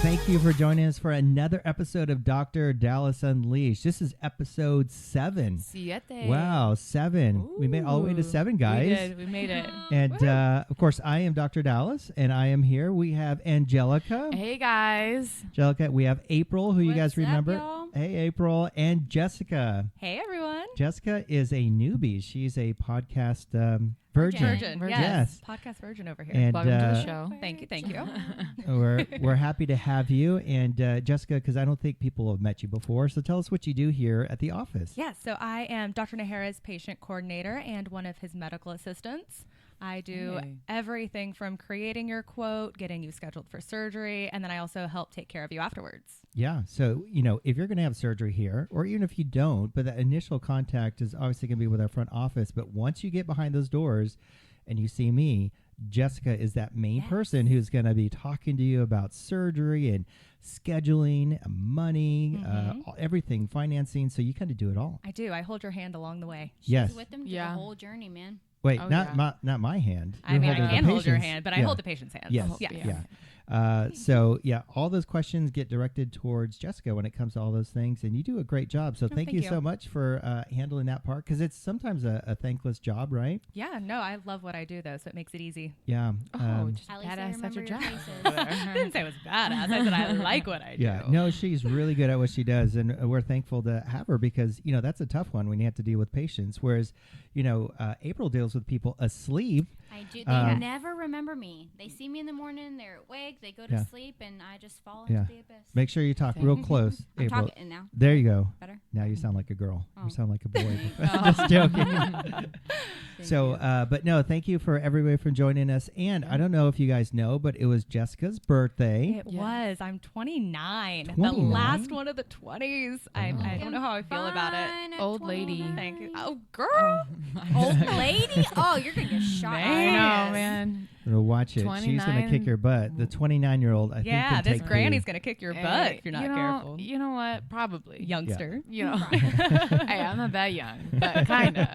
Thank you for joining us for another episode of Dr. Dallas Unleashed. This is episode 7. Siete. Wow, 7. Ooh. We made all the way to 7, guys. We did. We made it. And of course, I am Dr. Dallas, and I am here. We have Anjelica. Hey, guys. Anjelica, we have April, who you guys What's remember. up, y'all? Hey, April. And Jessica. Hey, everyone. Jessica is a newbie. She's a podcast virgin. Yes. Podcast virgin over here. And Welcome to the show. Thank you. we're happy to have you. And Jessica, because I don't think people have met you before, so tell us what you do here at the office. Yeah, so I am Dr. Nahara's patient coordinator and one of his medical assistants. I do everything from creating your quote, getting you scheduled for surgery, and then I also help take care of you afterwards. Yeah. So, if you're going to have surgery here, or even if you don't, but that initial contact is obviously going to be with our front office. But once you get behind those doors and you see me, Jessica is that main person who's going to be talking to you about surgery and scheduling, money, everything, financing. So you kind of do it all. I do. I hold your hand along the way. Yes. She's with them through the whole journey, man. Wait, Oh, not my hand. I mean, I holding can the hold your patient's. hand, but I hold the patient's hand. Yes. Yeah. So, all those questions get directed towards Jessica when it comes to all those things, and you do a great job. So thank you so much for handling that part, because it's sometimes a thankless job, right? Yeah, no, I love what I do, though, so it makes it easy. Yeah. Just At least I badass at your remember job. your faces. I didn't say it was badass. I said I like what I do. Yeah, no, she's really good at what she does, and we're thankful to have her because, that's a tough one when you have to deal with patients, whereas, April deals with people asleep. I do. They never remember me. They see me in the morning, they're awake, they go to sleep, and I just fall into the abyss. Make sure you talk real close, I'm April. talking now. There you go. Better? Now you sound like a girl. Oh. You sound like a boy. Just joking. So, but no, thank you for everybody for joining us. And I don't know if you guys know, but it was Jessica's birthday. It was. I'm 29. 29? The last one of the 20s. I don't know how I feel about it. Fine at Old lady. 12. Thank you. Oh, girl. Old lady? Oh, you're going to get shot. I know, man. Watch it. She's going to kick your butt. The 29-year-old, I think, can this take granny's the, going to kick your butt if you're not careful. You know what? Probably. Youngster. Hey, I'm not that young, but kind of.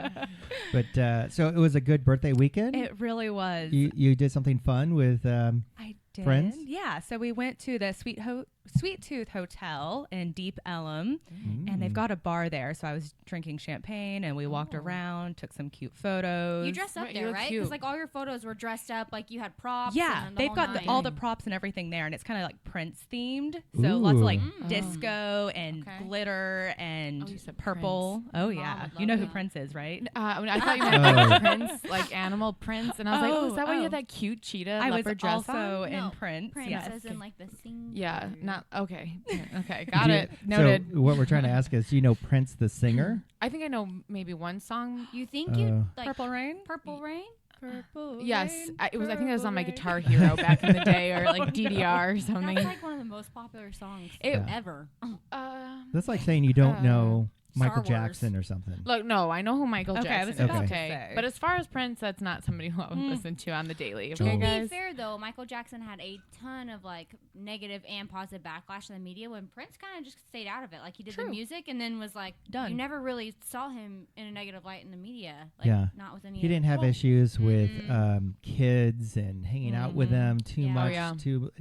But so it was a good birthday weekend. It really was. You did something fun with I did. friends? Yeah. So we went to the Sweet Tooth Hotel in Deep Ellum, and they've got a bar there. So I was drinking champagne, and we walked around, took some cute photos. You dressed up Right, you there, look right? cute. Because all your photos were dressed up, like you had props. Yeah, and they've got nine. all the props and everything there, and it's kind of like Prince themed. So lots of like Ooh. disco and Okay. glitter and you said purple. Prince. Oh Mom yeah, would you know love who that. Prince is, right? I thought you meant Prince, like animal Prince, and I was like, oh, is that why you had that cute cheetah I was leopard dress also on? in No, Prince. Prince Yes. as in like the sing. Yeah, not okay. Okay, got Do you- it. Noted. So what we're trying to ask is, do you know Prince the singer? I think I know maybe one song. You think you like Purple Rain. Purple Rain? Purple. Yes, Rain, I think that was on my Purple Guitar Rain. Hero back in the day, or like DDR or something. That's like one of the most popular songs ever. That's like saying you don't know Star Michael Wars. Jackson or something. Look, no, I know who Michael Okay, I was Jackson is. about to Okay, say. but as far as Prince, that's not somebody who I would listen to on the daily. To Okay, be guys. fair, though, Michael Jackson had a ton of like negative and positive backlash in the media when Prince kind of just stayed out of it. Like he did the music and then was like Done. You never really saw him in a negative light in the media. Like, Yeah. not with any. He didn't have quotes. issues with kids and hanging out with them too Yeah. much. Oh, yeah. Too,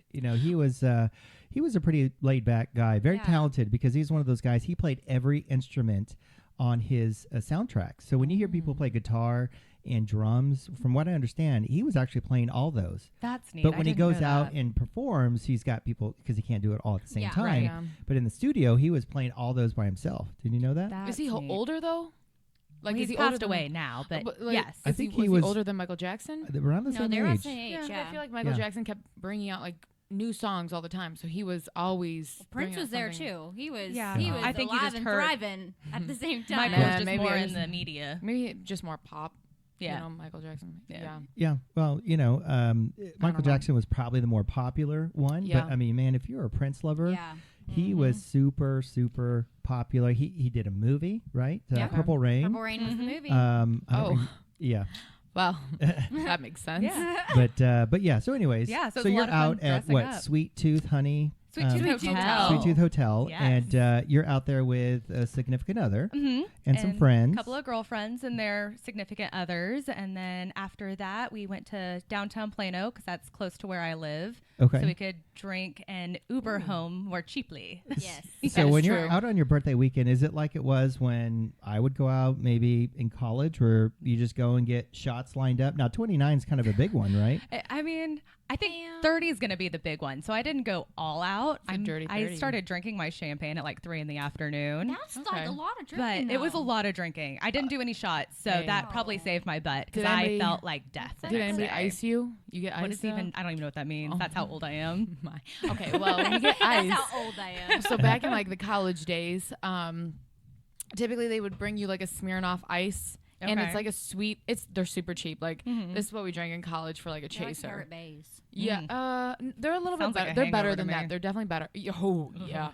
he was a pretty laid back guy, very Yeah. talented because he's one of those guys. He played every instrument on his soundtrack. So when you hear people play guitar and drums, from what I understand, he was actually playing all those. That's neat. But I when he didn't goes know out that. and performs, he's got people because he can't do it all at the same Yeah, time. right. Yeah. But in the studio, he was playing all those by himself. Did you know that? That's Is he neat. older though? Like is he's he older passed than- away now, but like, yes. I is think he he was was- older than Michael Jackson. Around the No, same they were at age. the same age. Yeah, Yeah. I feel like Michael Yeah. Jackson kept bringing out like new songs all the time, so he was always. Prince bringing out was there something. too. He was. Yeah. He was I think you alive just and heard- thriving at the same time. Michael Yeah, was just maybe more it in was- the media. Maybe just more pop. Yeah. You know, Michael Jackson. Yeah. Yeah, well, Michael know. Jackson was probably the more popular one. Yeah. But I mean, man, if you're a Prince lover, Yeah. he was super, super popular. He did a movie, right? Yeah. Purple Rain. Purple Rain was the movie. I don't Oh. yeah. Well, that makes sense. Yeah. But yeah. So anyways, Yeah, so so it's a you're lot of fun out at dressing what? up. Sweet Tooth Honey Sweet Tooth Hotel. Sweet Tooth Hotel. Yes. And you're out there with a significant other Mm-hmm. and some friends. A couple of girlfriends and their significant others. And then after that, we went to downtown Plano because that's close to where I live. Okay. So we could drink and Uber home more cheaply. Yes. So That when is you're true. out on your birthday weekend, is it like it was when I would go out maybe in college where you just go and get shots lined up? Now, 29 is kind of a big one, right? I mean, I think Damn. 30 is going to be the big one. So I didn't go all out. It's a dirty I 30. started drinking my champagne at like 3 in the afternoon. That's Okay. like a lot of But drinking. it was a though. lot of drinking. I didn't do any shots, so Hey. that probably saved my butt because Did I anybody- felt like death. the Did next anybody day. ice you? You get What ice is even? I don't even know what that means. Oh. That's how old I am. My. Okay, well, when you get ice. That's how old I am. So back in like the college days, typically they would bring you like a Smirnoff Ice, and it's Okay. like a sweet. They're super cheap. Like Mhm. this is what we drank in college for like a They're like chaser. Carrot Bays. Yeah, they're a little Sounds bit like better. a They're better hangover than to that. me. They're definitely better. Oh yeah,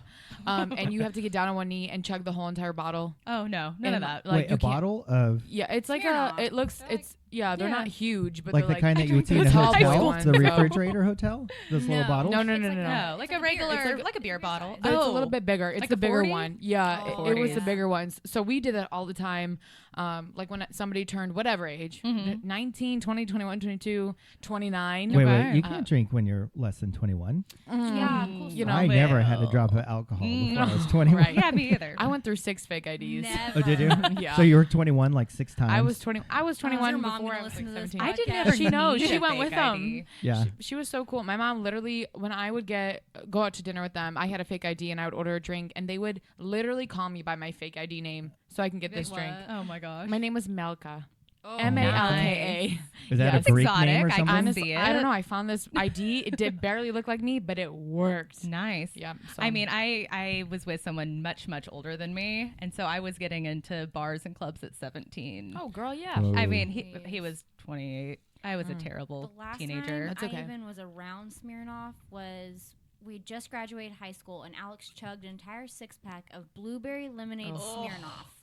and you have to get down on one knee and chug the whole entire bottle. Oh no, none of And, that. like, Wait, you a can't- bottle of Yeah, it's like Smirnoff. it looks. They're like- It's they're Yeah. not huge, but like they're the kind that you would see in a the tall hotel, ones, the so- refrigerator hotel, those little No. bottles. No, no, It's no, like no, no. No, like a regular, It's like a beer bottle. But it's a little bit bigger. It's Like the a bigger 40? one. Yeah, Oh, it was the yeah. bigger ones. So we did that all the time. Like when somebody turned whatever age, Mhm. 19, 20, 21, 22, 29. Wait, Okay. you can't drink when you're less than 21. Yeah, of course You know, I never had a drop of alcohol before I was 21. Right. Yeah, me either. I went through 6 fake IDs. Never. Oh, did you? Yeah. So you were 21 like 6 times? I was 20. I was Is 21 your mom before gonna I was listen like to this 17. I didn't podcast? ever. She knows. need She a went fake with them. ID. Yeah. She was so cool. My mom literally, when I would go out to dinner with them, I had a fake ID and I would order a drink, and they would literally call me by my fake ID name so I can get this What? drink. Oh my gosh. My name was Melka. Oh, Malka. Is that Yes. a Greek Exotic. name or I something? can Honestly, see I it. don't know. I found this ID. It did barely look like me, but it worked. Nice. Yeah. So. I mean, I was with someone much older than me, and so I was getting into bars and clubs at 17. Oh, girl, yeah. Oh. I mean, Jeez. he was 28. I was a terrible The last teenager. time That's okay. I even was around Smirnoff was we just graduated high school, and Alex chugged an entire 6-pack of blueberry lemonade Smirnoff.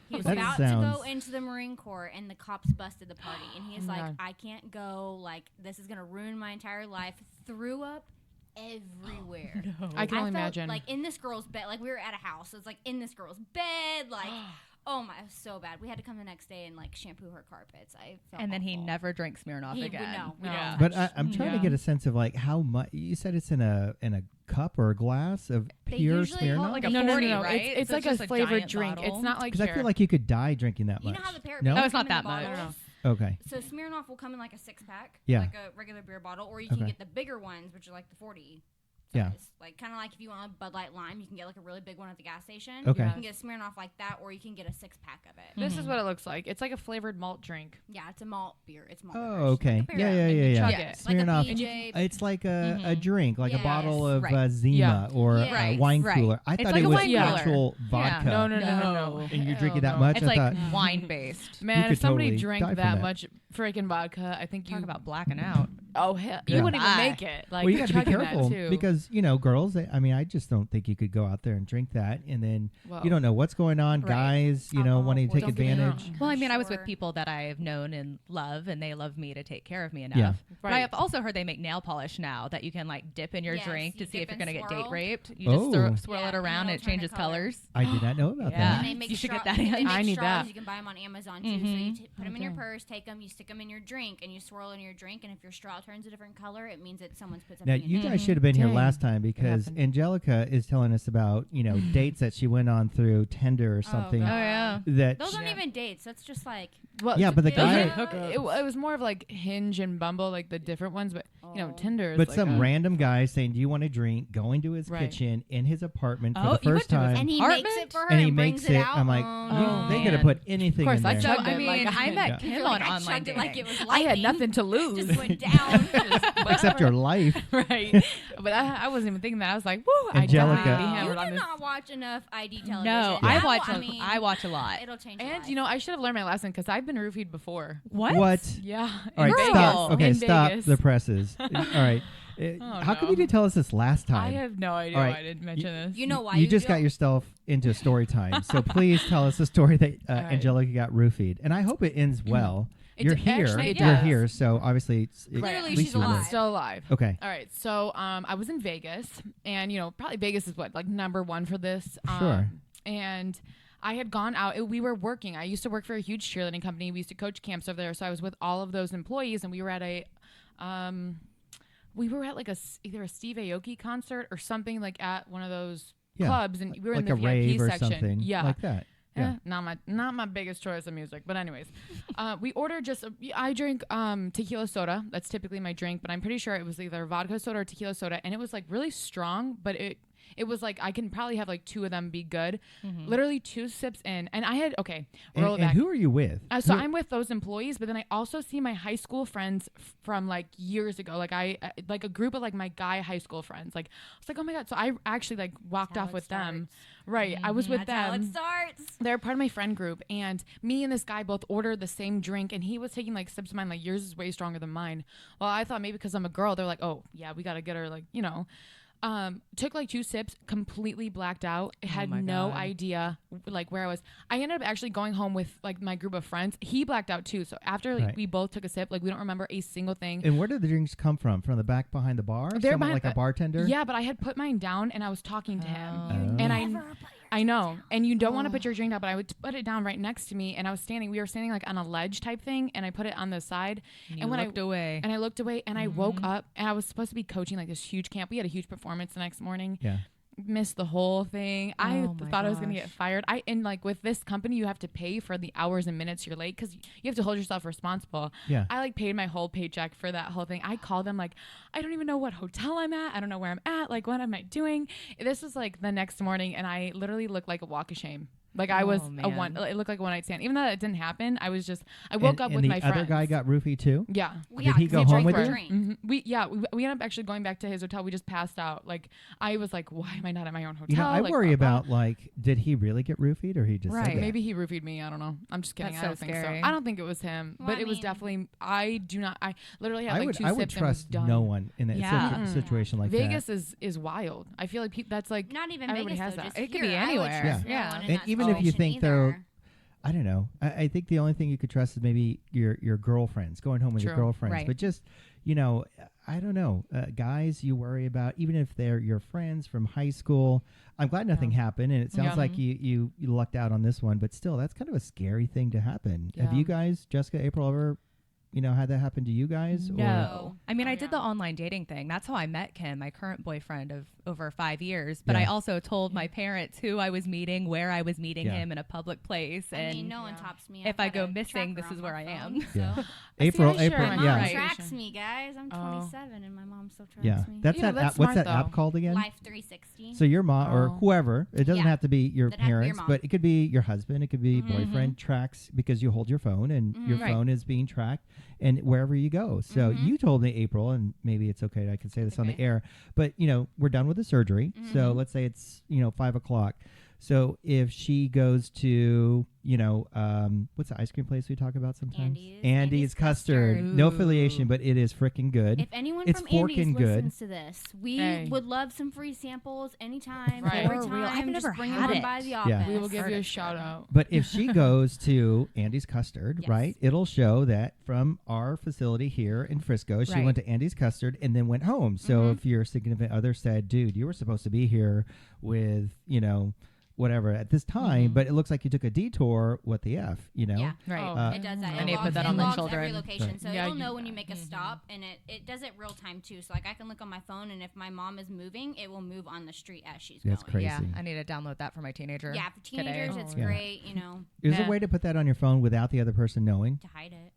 He was That about to go sounds- into the Marine Corps, and the cops busted the party. And he's Oh my like, God. I can't go. Like, this is going to ruin my entire life. Threw up everywhere. I can I only felt imagine. like in this girl's bed. Like, we were at a house. So it's like in this girl's bed. Like, oh my, it was so bad. We had to come the next day and like shampoo her carpets. I felt And then he awful. never drank Smirnoff He would- again. no, we Yeah. don't. But I'm trying to Yeah. get a sense of like how much. You said it's in a cup or a glass of They pure usually hold Smirnoff. like a no, 40, no. right? It's So like it's a just a flavored giant drink. bottle? It's not like Because I feel like you could die drinking that You much. know how the parrot No? beers No, it's not come in that the much. bottles? Okay. So Smirnoff will come in like a 6-pack, Yeah. like a regular beer bottle, or you can Okay. get the bigger ones, which are like the 40. Yeah. Size. Like kind of like if you want a Bud Light Lime, you can get like a really big one at the gas station. Okay. You can get a Smirnoff like that, or you can get a 6-pack of it. This is what it looks like. It's like a flavored malt drink. Yeah, it's a malt beer. It's malt. Oh, beverage, okay. like a Yeah, Perrier. yeah, and you yeah, chug yeah. it. Like a Smirnoff. PJ. It's like a drink, like a Yes. bottle of Right. Zima Yeah. or Yeah. a Right, wine right. cooler. I It's thought like it a was wine cooler. actual Yeah. vodka. No. And you're Hell drinking that no. much? It's I like thought, wine based. Man, could if somebody totally drank die from that that. much freaking vodka, I think you Talk about blacking out. Oh hell, Yeah. you wouldn't even Bye. make it. Like well, you you're got to be chugging that careful too. because girls. I mean, I just don't think you could go out there and drink that, and then Well, you don't know what's going on. Right. Guys, wanting to take Don't get me wrong. advantage. Well, I mean, I was with Sure. people that I've known and love, and they love me to take care of me enough. Yeah. But I have also heard they make nail polish now that you can like dip in your Yes, drink to you see if dip you're and going to get date swirl. raped. You just Oh. swirl Yeah, it and around and it it'll turn changes the color. colors. I did not know about Yeah. that. And they make You should get straw- that in. They make I need straws. that. You can buy them on Amazon too. So you put them in your purse, take them, you stick them in your drink, and you swirl in your drink. And if your straw turns a different color, it means that someone's put Now, something in you it. guys should have been here Dang. last time because happened? Angelica is telling us about, dates that she went on through Tinder or something. God. yeah. That Those aren't Yeah. even dates. That's just like well, Yeah, but the those guy- are- it was more of like Hinge and Bumble, like the different ones. But Tinder. Is but like some a- random guy saying, "Do you want a drink?" Going to his Right. kitchen in his apartment for Oh, the you went first to his time, and he Apartment? makes it for her and he brings makes it. out. I'm like, Oh, they could have man. put anything Of course, in I there. So, chugged I it mean, like I met I Kim You're like, on I online chugged it dating. like it was I lightning. had nothing to lose. Just went down. Except your life. right. But I wasn't even thinking that. I was like, woo, Angelica. I definitely You hammered do on this. not watch enough ID television. No, Yeah. I watch a lot. It'll change your And life. you know, I should have learned my lesson because I've been roofied before. What? Yeah. All right, in stop. Vegas. Okay, In stop Vegas. the presses. All right. How come no. you didn't tell us this last I time? have no idea All why right. I didn't mention this. You know why You just got don't- yourself into story time. So please tell us the story that right. Angelica got roofied. And I hope it ends well. You're here. actually, it You're does. here. So obviously, Clearly at she's least you live. alive. Still alive. Okay. All right. So I was in Vegas, and probably Vegas is what, like, number one for this. Sure. And I had gone out. We were working. I used to work for a huge cheerleading company. We used to coach camps over there. So I was with all of those employees, and we were at like either a Steve Aoki concert or something, like at one of those clubs, and we were like in the a VIP rave or section. something. Yeah, like that. Yeah. Not my biggest choice of music, but anyways, we ordered I drink tequila soda. That's typically my drink, but I'm pretty sure it was either vodka soda or tequila soda, and it was like really strong, but it was like I can probably have like 2 of them be good. Literally 2 sips in, and I had roll it And back. who are you with? So I'm with those employees, but then I also see my high school friends from like years ago. Like like a group of like my guy high school friends. Like I was like, oh my God. So I actually like walked off with them. Right. I was with That's them. how it starts. They're part of my friend group, and me and this guy both ordered the same drink, and he was taking like sips of mine. Like, yours is way stronger than mine. Well, I thought maybe because I'm a girl, they're like, oh yeah, we got to get her, like, took like 2 sips, completely blacked out. Had no idea like where I was. I ended up actually going home with like my group of friends. He blacked out too. So after like, we both took a sip, like we don't remember a single thing. And where did the drinks come from? From the back behind the bar? They're Someone behind like a bartender? Yeah, but I had put mine down and I was talking to him. And Never put your I know. And you don't want to put your drink down, but I would put it down right next to me, and we were standing like on a ledge type thing, and I put it on the side. And when I looked away. And I looked away, and I woke up, and I was supposed to be coaching like this huge camp. We had a huge performance the next morning. Yeah. Missed the whole thing. I Oh my thought I was going to gosh. get fired. And like with this company, you have to pay for the hours and minutes you're late because you have to hold yourself responsible. Yeah. I like paid my whole paycheck for that whole thing. I called them like, I don't even know what hotel I'm at. I don't know where I'm at. Like, what am I doing? This was like the next morning, and I literally looked like a walk of shame. Like I was it looked like a one night stand. Even though it didn't happen, I woke up with my friends. And the other guy got roofied too? Yeah. Did he go home with you? We ended up actually going back to his hotel. We just passed out. Like, I was like, why am I not at my own hotel? I like, worry about, like, did he really get roofied, or he just said that? Maybe he roofied me. I don't know. I'm just kidding. That's I don't so think scary. so. I don't think it was him, Well, but I it was mean- definitely. I literally had like 2 I would sips and was trust done. no one in that Yeah. situation like Vegas that. is wild. I feel like that's like Not even everybody Vegas, has though. that. Just It could here, be I would anywhere. trust Yeah. no one in And that even if you situation think they're- either. I don't know. I think the only thing you could trust is maybe your girlfriends, going home with your True. girlfriends. Right. But just, I don't know. Guys you worry about, even if they're your friends from high school. I'm glad nothing happened, and it sounds Yeah. like you lucked out on this one. But still, that's kind of a scary thing to happen. Have Yeah. you guys, Jessica, April, ever had that happen to you guys? No. I mean, Oh, I did the no. online dating thing. That's how I met Kim, my current boyfriend of over 5 years. But Yeah. I also told my parents who I was meeting, where I was meeting Yeah. him in a public place. I And mean, no one tops me. if I've I got go a missing, tracker this is on where my I phone, am. Yeah. so- April, I share April, my My yeah. mom Right. tracks me, guys. I'm Oh. 27 and my mom still tracks Yeah. me. That's Yeah, that that's app. What's smart, that app though. called again? Life 360. So your mom or Oh. whoever, it doesn't Yeah. have to be your Doesn't have to be your parents, mom. but it could be your husband, it could be boyfriend, tracks because you hold your phone and your Right. phone is being tracked and wherever you go. So you told me, April, and maybe it's okay, I can say this on the okay. air, but we're done with the surgery. So let's say it's 5:00. So if she goes to, what's the ice cream place we talk about sometimes? Andy's. Andy's Custard. Custard. No affiliation, but it is freaking good. If anyone It's from Andy's forking good. listens to this, we Hey. would love some free samples anytime, Right. every For time. real. I've just never bring had them it. by the Yeah. office. We will give Heard you a it's shout good. out. But if she goes to Andy's Custard, Yes. right, it'll show that from our facility here in Frisco, she Right. went to Andy's Custard and then went home. So if your significant other said, dude, you were supposed to be here with, whatever at this time, but it looks like you took a detour, what the F, Yeah. Right. Oh. It does that. And It you put logs, that it on the logs children. every location, Right. so Yeah, it'll you- know when you make a stop, and it does it real time too. So like I can look on my phone, and if my mom is moving, it will move on the street as she's That's going. crazy. Yeah, I need to download that for my teenager. Yeah, for today. teenagers, it's Yeah. great. Is there Yeah. a way to put that on your phone without the other person knowing? To hide it.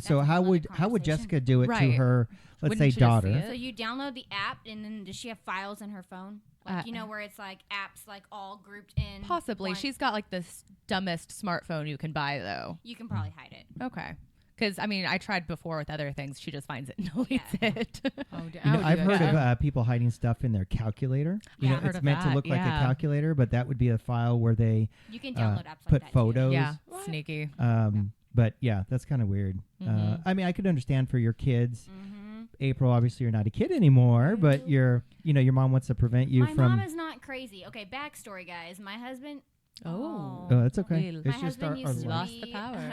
So a how whole would other how would conversation. Jessica do it to Right. her, let's Wouldn't say, she just see daughter? it? So you download the app, and then does she have files in her phone? Like where it's like apps like all grouped in. Possibly. one- She's got like the dumbest smartphone you can buy, though. You can probably hide it. Okay. Because, I mean, I tried before with other things. She just finds it and deletes Yeah. it. Oh, I would do I've that. heard Yeah. of people hiding stuff in their calculator. Yeah, I've heard It's of meant to that, look like a yeah. calculator, but that would be a file where they You can download apps put like that photos. Yeah. Sneaky. But yeah, that's kind of weird. I mean, I could understand for your kids. too. Mm-hmm. April, obviously you're not a kid anymore, but your mom wants to prevent you My from. mom is not crazy. Okay, backstory, guys. My husband, Oh. Oh, that's okay. My It's just our used to lost be, the power.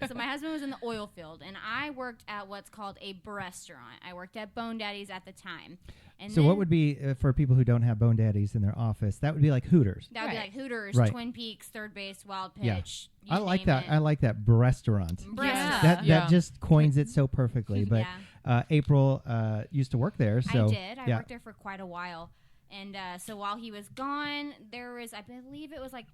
So my husband was in the oil field, and I worked at what's called a restaurant. I worked at Bone Daddies at the time. And So what would be, for people who don't have Bone Daddies in their office, that would be like Hooters. that would be like Hooters, Right. Twin Peaks, Third Base, Wild Yeah. Pitch. I like that. I like that restaurant. Restaurant. That Yeah. that just coins it so perfectly. But April used to work there, so I did. I yeah. worked there for quite a while. And so while he was gone, there was, I believe it was like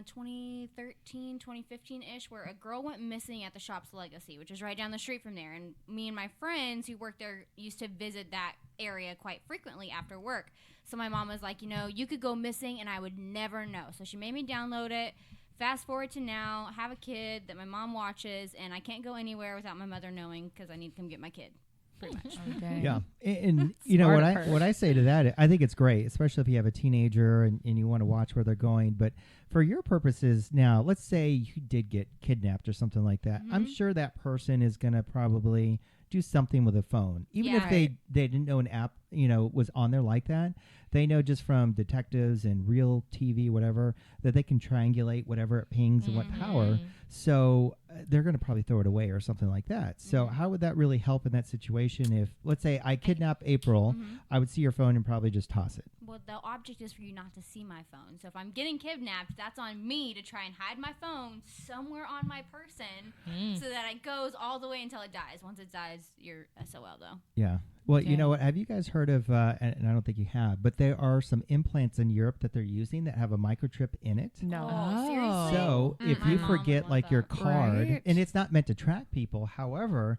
2013, 2015-ish, where a girl went missing at the Shops Legacy, which is right down the street from there. And me and my friends who worked there used to visit that area quite frequently after work. So my mom was like, you could go missing and I would never know. So she made me download it. Fast forward to now, have a kid that my mom watches, and I can't go anywhere without my mother knowing because I need to come get my kid. Pretty much. Okay. Yeah, and you know Smart what approach. I say to that, I think it's great, especially if you have a teenager and you want to watch where they're going. But for your purposes now, let's say you did get kidnapped or something like that. I'm sure that person is going to probably do something with a phone, even if they didn't know an app was on there like that. They know just from detectives and real TV, whatever, that they can triangulate whatever it pings and what power. So they're going to probably throw it away or something like that. So how would that really help in that situation? If, let's say, I kidnap April, I would see your phone and probably just toss it. Well, the object is for you not to see my phone. So if I'm getting kidnapped, that's on me to try and hide my phone somewhere on my person so that it goes all the way until it dies. Once it dies, you're SOL, though. Yeah. Well, you Okay. know what? Have you guys heard of, and I don't think you have, but there are some implants in Europe that they're using that have a microchip in it. No. Oh, seriously? So if My you mom would forget want like your that. card, Right. and it's not meant to track people. However,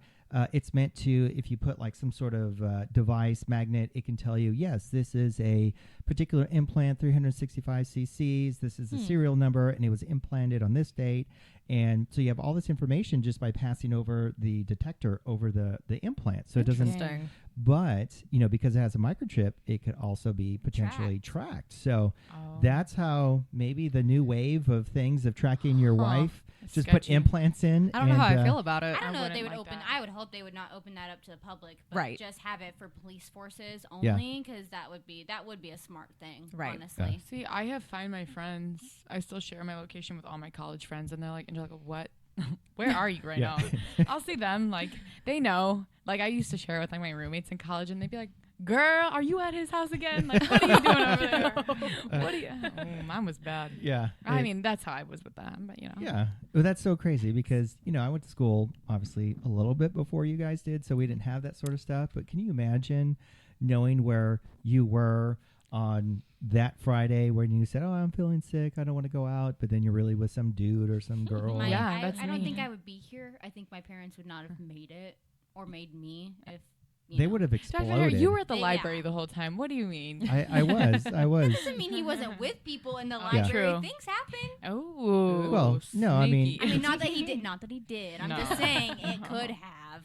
it's meant to, if you put like some sort of device magnet, it can tell you, yes, this is a particular implant, 365 cc's. This is the serial number, and it was implanted on this date. And so you have all this information just by passing over the detector over the implant. So it doesn't. Interesting. But because it has a microchip, it could also be potentially tracked. So that's how maybe the new wave of things of tracking your wife. Just put Sketchy. implants in. I don't know how I feel about it. I don't know if wouldn't they would like open. that. I would hope they would not open that up to the public, but Right. just have it for police forces Yeah. only, because that would be a smart thing. Right. Honestly. See, I have Find My Friends. I still share my location with all my college friends, and they're like, Anjelica, what? Where are you right Yeah. now? I'll see them. Like, they know. Like, I used to share with like my roommates in college, and they'd be like, girl, are you at his house again? Like, what are you doing over there? What are you? Oh, mine was bad. Yeah. I mean, that's how I was with them, but Yeah. Well, that's so crazy because, I went to school obviously a little bit before you guys did, so we didn't have that sort of stuff. But can you imagine knowing where you were on that Friday when you said, oh, I'm feeling sick, I don't want to go out, but then you're really with some dude or some girl? Yeah, that's I don't me. think I would be here. I think my parents would not have made it or made me if They would have Dr. exploded. You were at the Yeah. library the whole time. What do you mean? I was. Doesn't mean he wasn't with people in the library. True. Things happen. Oh. Well, no, I mean- sneaky. Not that he did. Not that he did. I'm No. just saying it could have.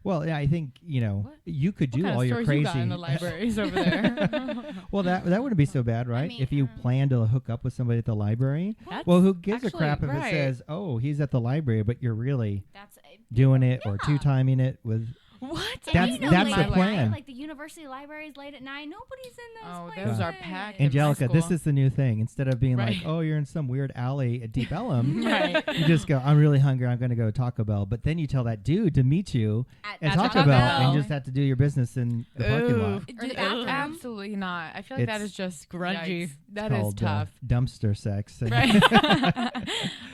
Well, yeah, I think, you could What do kind all of your stories you crazy. got in the libraries over there? Well, that wouldn't be so bad, right? mean, if you plan to hook up with somebody at the library. That's Well, who gives a actually crap if it right. says, oh, he's at the library, but you're really That's doing it or yeah. two-timing it with. What? That's- you know, that's late the at night, plan. like the university libraries late at night. Nobody's in those Oh, places. those are packed. in my Angelica, this school. is the new thing. Instead of being like, Right. oh, you're in some weird alley at Deep Ellum, Right. you just go, I'm really hungry. I'm going to go to Taco Bell. But then you tell that dude to meet you at Taco Taco Bell Bell. and you just have to do your business in the parking lot. Ooh. Or the Dude, bathroom. absolutely not. I feel like that It's is just grungy. yikes. That It's is called, tough. dumpster sex. And- Right.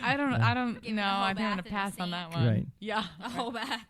I don't Giving know. a whole I think I'm bath gonna in a pass on sink. that one. Right. Yeah. A whole bath.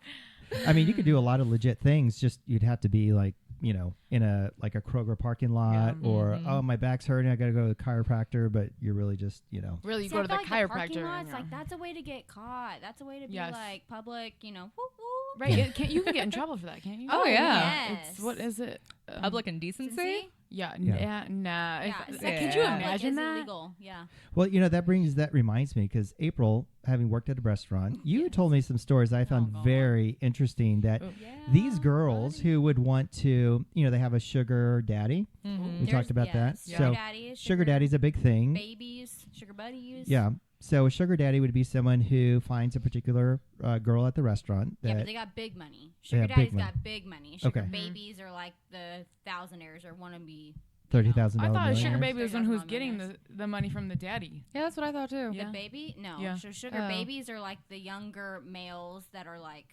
I mean, you could do a lot of legit things. Just you'd have to be like, in a Kroger parking lot, Yeah. or oh, my back's hurting, I got to go to the chiropractor. But you're really just, Really, you See, go I to the feel like chiropractor. parking lots, and like you're- that's a way to get caught. That's a way to be Yes. like public. Whoop, whoop. Right. You can get in trouble for that, can't you? Oh, yeah. Yes. It's what is it? Public indecency? Decency? Yeah. Yeah. Nah. Yeah, If- it's Could like you public imagine is that? illegal. Yeah. Well, that reminds me because April, having worked at a restaurant, you told me some stories I found God. very interesting. That Oh. Yeah. these girls who would want to, they have a sugar daddy. Mm-hmm. We talked about that. Sugar So daddies, sugar daddy's a big thing. babies, sugar buddies. Yeah. So a sugar daddy would be someone who finds a particular girl at the restaurant. Yeah, That, but they got big money. They Sugar have big daddies money. got big money. Sugar Okay. babies are like the thousandaires or wannabe $30,000. I thought a sugar millionaires. baby was one who's $30,000 getting millionaires. the money from the daddy. Yeah, that's what I thought too. Yeah. The baby? No. Yeah. So sugar Oh. babies are like the younger males that are like,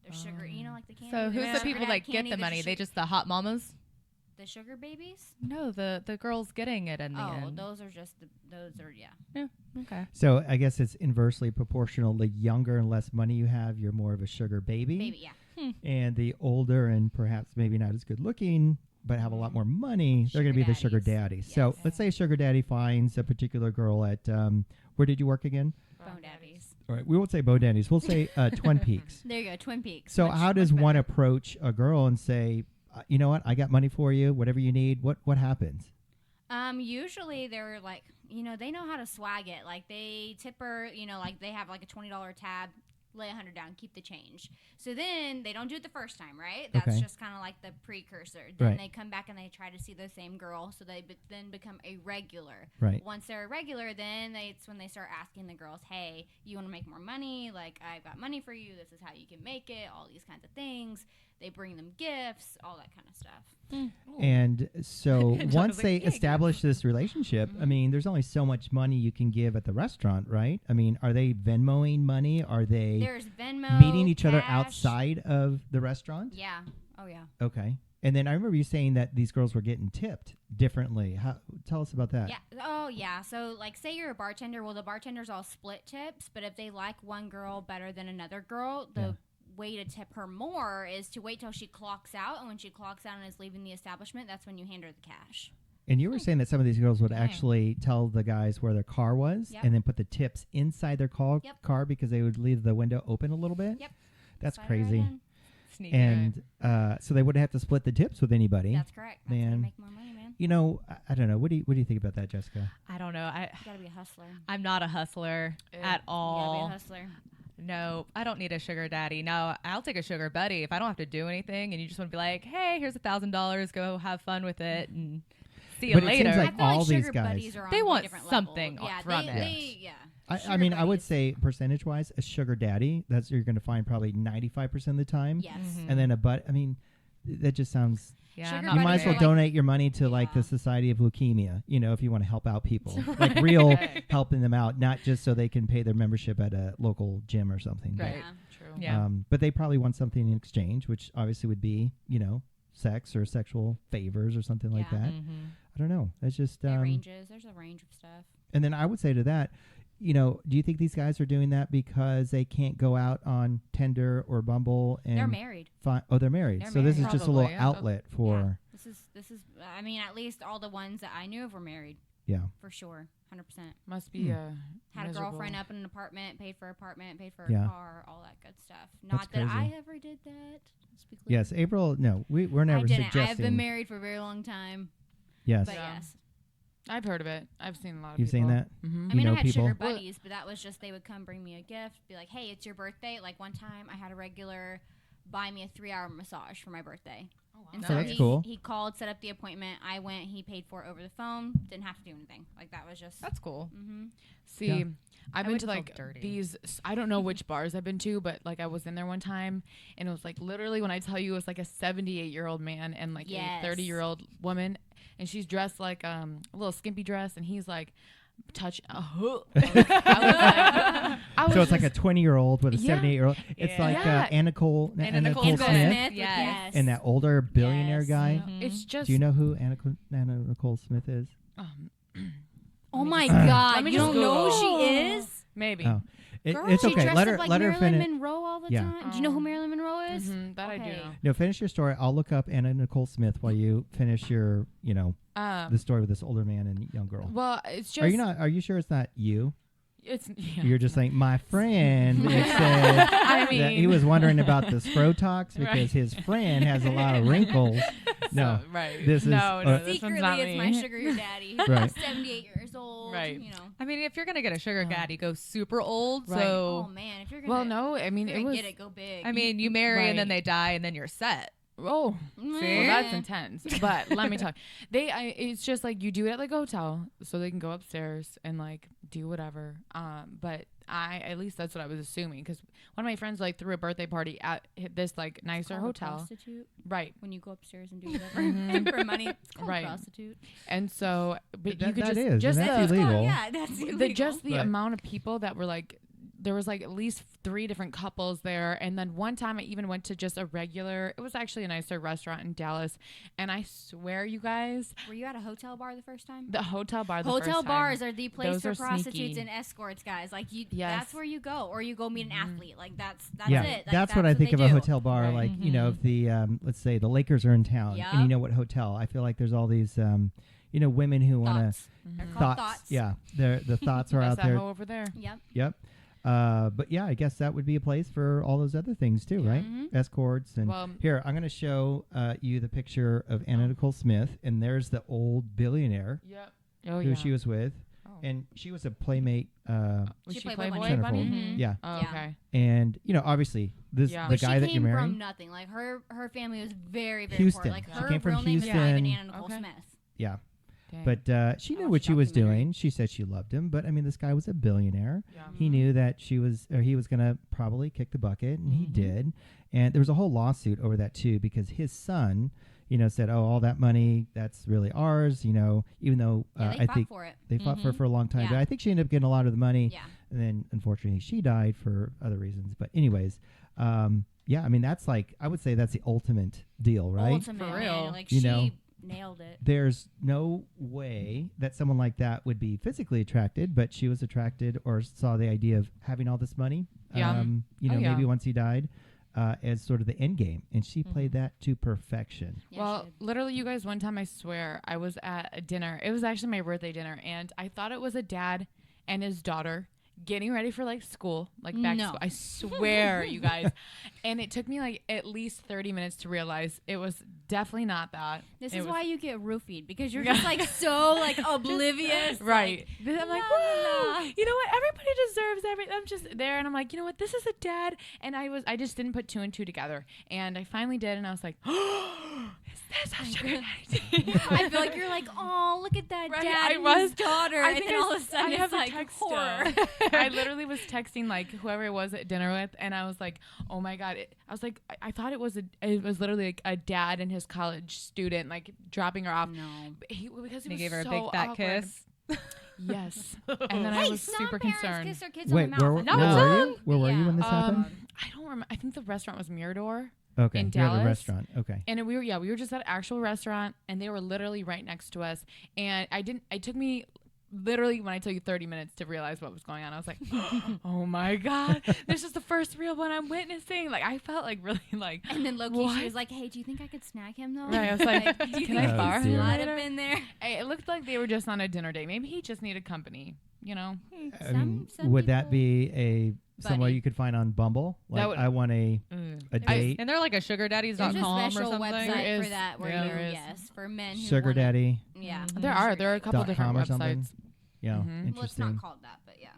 they're sugar, you know, like the candy. So who's Yeah. the people Sugar that dad get candy, the money? They just the hot mamas? the sugar babies? No, the girls getting it in the Oh, end. those are just, those are, yeah. Yeah. Okay. So I guess it's inversely proportional. The younger and less money you have, you're more of a sugar baby. Baby, yeah. And the older and perhaps maybe not as good looking, but have a lot more money, they're going to be Sugar the sugar daddies. daddy. So Yes. let's say a sugar daddy finds a particular girl at, where did you work again? Bone daddies. All right, we won't say Bo Daddies. We'll say Twin Peaks. There you go, Twin Peaks. So Much- how does much one better. approach a girl and say, you know what, I got money for you, whatever you need? What happens? Usually they're like, you know, they know how to swag it. Like they tip her, you know, like they have like a $20 tab, lay 100 down, keep the change. So then they don't do it the first time, right? That's Okay. just kind of like the precursor. Then Right. they come back and they try to see the same girl, so they then become a regular. Right. Once they're a regular, then it's when they start asking the girls, hey, you want to make more money? Like, I've got money for you. This is how you can make it. All these kinds of things. They bring them gifts, all that kind of stuff. And so John once was like, they "Yeah, establish this relationship, I mean, there's only so much money you can give at the restaurant, right? I mean, are they Venmoing money? Are they There's Venmo, meeting each other cash. outside of the restaurant? Yeah. Oh, yeah. Okay. And then I remember you saying that these girls were getting tipped differently. Tell us about that. Yeah. Oh, yeah. So, like, say you're a bartender. Well, the bartenders all split tips, but if they like one girl better than another girl, the way to tip her more is to wait till she clocks out. And when she clocks out and is leaving the establishment, that's when you hand her the cash. And you were saying that some of these girls would actually tell the guys where their car was Yep. and then put the tips inside their Yep. car because they would leave the window open a little bit. Yep. That's Slide right crazy. in. Sneaky. And so they wouldn't have to split the tips with anybody. That's correct. That's how you Man. make more money, man. You know, I don't know. What do you think about that, Jessica? I don't know. You gotta be a hustler. I'm not a hustler Yeah. at You gotta be all. a hustler. No, I don't need a sugar daddy. No, I'll take a sugar buddy if I don't have to do anything and you just want to be like, hey, here's $1,000, go have fun with it and see you But it later. seems I like feel all like these sugar guys- buddies are on They a want different something level. Yeah, from it. yeah. I Sugar mean, I would buddies. say percentage-wise, a sugar daddy, that's you're going to find probably 95% of the time. Yes. Mhm. And then I mean, that just sounds... Yeah, Sugar I'm You not might buddies as are well like- donate your money to like the Yeah. Society of Leukemia, you know, if you want to help out people. Like real Right. helping them out, not just so they can pay their membership at a local gym or something. Right. Yeah. True. Yeah. But they probably want something in exchange, which obviously would be, you know, sex or sexual favors or something like Yeah. that. Mhm. I don't know. It's just... There ranges. There's a range of stuff. And then I would say to that, you know, do you think these guys are doing that because they can't go out on Tinder or Bumble and They're married. they're married. They're so this is married. just a little Probably, yeah. outlet for This is. I mean, at least all the ones that I knew of were married yeah. for sure, 100%. Must be Had miserable. a girlfriend up in an apartment, paid for a Yeah. car, all that good stuff. Not that crazy. I ever did that. Let's be clear. Yes, April. No, we're never I didn't. suggesting. I've been married for a very long time, Yes, but Yeah. yes. I've heard of it. I've seen a lot of you've people. seen that. Mm-hmm. I You mean, know I had people? sugar buddies, but that was just they would come bring me a gift, be like, "Hey, it's your birthday." Like one time, I had a regular buy me a 3-hour massage for my birthday. Oh, wow. And Oh, so that's he, cool. he called, set up the appointment. I went. He paid for it over the phone. Didn't have to do anything. Like that was just. That's cool. Mm-hmm. See, Yeah. I've I been would to feel like dirty. these. I don't know which bars I've been to, but like I was in there one time, and it was like literally when I tell you it was like a 78-year-old man and like Yes. a 30-year-old woman, and she's dressed like a little skimpy dress, and he's like touch. I was So it's like a just- 20-year-old with a Yeah. 78-year-old. It's Yeah. like Yeah. Anna Nicole Nicole Smith Yes. and that older billionaire Yes. guy. Mhm. It's just. Do you know who Anna Nicole Smith is? Oh me my just- Let God! me You just don't know who Google. she is? Maybe. Oh, Girl, it's she okay. dressed Let up her like let her Marilyn finish. Monroe all the Yeah. time. Do you know who Marilyn Monroe is? That I do Okay. know. No, finish your story. I'll look up Anna Nicole Smith while you finish your, you know, the story with this older man and young girl. Well, it's just. Are you sure it's not you? It's. Yeah. You're just like, my friend said I that he mean- was wondering about the Scrotox because Right. his friend has a lot of wrinkles. No, right. this is, no, no. This Secretly, one's not it's me. my sugar your daddy. Right. 78 years old. Right. You know. I mean, if you're gonna get a sugar daddy, go super old. Right. Oh So man, if you're gonna Well, no. I mean, if it you're was. gonna get it, go big. I mean, you marry and then Right. they die, and then you're set. Oh, See? well, that's intense. But let me tell you, it's just like you do it at like a hotel, so they can go upstairs and like do whatever. But at least that's what I was assuming, because one of my friends like threw a birthday party at this like nicer Called a hotel, prostitute. right? When you go upstairs and do whatever for money, it's called Right. prostitute. And so, but That- you could that just is, just and that's the, illegal. Yeah, that's illegal. the Right. amount of people that were like. There was like at least 3 different couples there. And then one time I even went to just a regular, it was actually a nicer restaurant in Dallas. And I swear, you guys, Were you at a hotel bar the first time? the hotel bar, Hotel bars are the place Those for are prostitutes sneaky. and escorts, guys. Like you, Yes. that's where you go, or you go meet an athlete. Like that's yeah, it. Like, that's what I think they of a do. hotel bar. Right. Like, you know, if the let's say the Lakers are in town, and you Yup. know what hotel. I feel like there's all these, you know, women who want to Thoughts. They're called thoughts. Yeah, the thoughts are out That's that there. hoe over there. Yep. Yep. But yeah, I guess that would be a place for all those other things too, right? Mhm. Escorts and Well, here I'm going to show you the picture of Anna Nicole Smith, and there's the old billionaire yep. Oh, who yeah. she was with, Oh. and she was a playmate. Was She she played Playboy Bunny. Bunny? Centerfold. Yeah, Oh, Yeah. okay. and you know, obviously this Yeah. the But guy she that you're came marrying. from nothing. Like her family was very, very Houston. poor. Like She her came from real name is not even Houston. Anna Nicole Okay. Smith. Yeah, Dang. but she knew watched what she was documentary. doing. She said she loved him, but I mean, this guy was a billionaire. yeah. He knew that he was going to probably kick the bucket, and he Mhm. did. And there was a whole lawsuit over that too, because his son, you know, said, "Oh, all that money, that's really ours." You know, even though Yeah, they I fought think for it. they fought for Mhm. it for a long time, but Yeah. I think she ended up getting a lot of the money. Yeah. And then unfortunately she died for other reasons. But anyways, yeah, I mean, that's like, I would say that's the ultimate deal, right? Ultimate, For man. real. Like You she know. nailed it. There's no way that someone like that would be physically attracted, but she was attracted or saw the idea of having all this money. Yeah. You Oh, know, yeah. maybe once he died, as sort of the end game, and she played that to perfection. Yeah, Well, she did. literally, you guys, one time I swear I was at a dinner. It was actually my birthday dinner, and I thought it was a dad and his daughter getting ready for like school, like back to No. school. I swear, you guys. And it took me like at least 30 minutes to realize it was definitely not that. This It is was- why you get roofied, because you're just like so like oblivious. Right. Like, Then I'm like, la, whoa, la. you know what? Everybody deserves everything. I'm just there, and I'm like, you know what? This is a dad, and I just didn't put 2 and 2 together, and I finally did, and I was like, is this a sugar daddy? I feel like you're like, oh, look at that Right, dad I and was. his daughter, I and think then I all of a s- sudden I have it's a like text horror. still. I literally was texting like whoever I was at dinner with, and I was like, "Oh my god!" I was like, I thought it was literally like a dad and his college student like dropping her off. No. But because he And he was gave her a so big fat awkward. kiss. Yes, and then I Hey, was some super parents concerned. kiss their kids Wait, on the where, mouth. No, where it's were not. you? Where were you when this happened? I don't remember. I think the restaurant was Mirador, Okay, in you're at a Dallas. restaurant. Okay. and we were just at an actual restaurant, and they were literally right next to us. And it took me literally, when I tell you 30 minutes to realize what was going on. I was like, oh my god, this is the first real one I'm witnessing. Like I felt like really like. And then Loki, What? she was like, "Hey, do you think I could snag him though?" Right, I was like, "Do you can think I Oh, borrow dear. him slide later?" up in there? Hey, it looked like they were just on a dinner date. Maybe he just needed company. You know. I mean, would that be someone Buddy. you could find on Bumble? That Like, would- I want a date. And they're like a sugardaddies.com There's a or special something. There website for is. that where Yeah, you, there is. yes, for men who Sugar wanna- daddy. Yeah. There are a couple .com different or something? websites. Yeah, Mhm. Well, it's interesting. not called that, but yeah.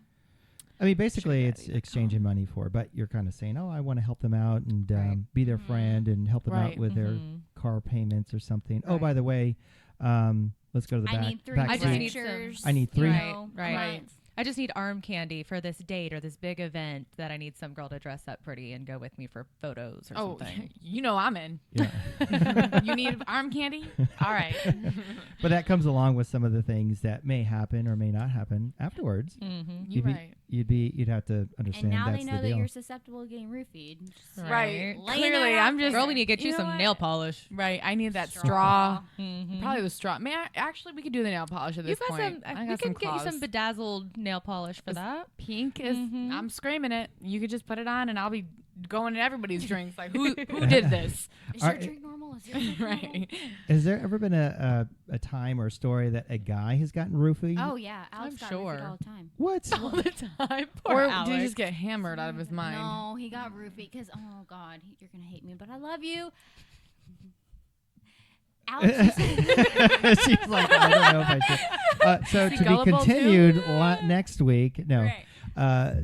I mean, basically, it's Sugar daddy.com. exchanging money for, but you're kind of saying, "Oh, I want to help them out and Right. be their Mhm. friend and help them out Right. with their Mhm. car payments or something." Oh, Right. by the way, let's go to the I back. need 3 back I just seat. need some- pictures. I need 3. you Right, know, right. a month. I just need arm candy for this date or this big event that I need some girl to dress up pretty and go with me for photos or Oh, something. you know I'm in. Yeah. You need arm candy? All right. But that comes along with some of the things that may happen or may not happen afterwards. Mm-hmm. You're be- right. You'd have to understand And now that's they know the that deal. you're susceptible to getting roofied. Just Right. laying Clearly, that out I'm just there. Girl, we need to get you, You know some what? nail polish. right. I need that straw. Mm-hmm. Probably the straw. Actually, we could do the nail polish at You this got point. some. I We got some can get you some claws. bedazzled nail polish for Is- that. Pink is. Mhm. I'm screaming it. You could just put it on, and I'll be going in everybody's drinks. Like who did this? Is your Are- drink normal? Is your drink normal? Right. Has there ever been a time or a story that a guy has gotten roofied? Oh yeah, Alex I'm got sure. roofied all the time. What? All the time. Or Poor did Alex. he just get hammered out of his mind? No, he got roofied because oh god, you're gonna hate me, but I love you. Alex, She's like, I don't know if I should. So he to be gullible too? continued next week. No. right.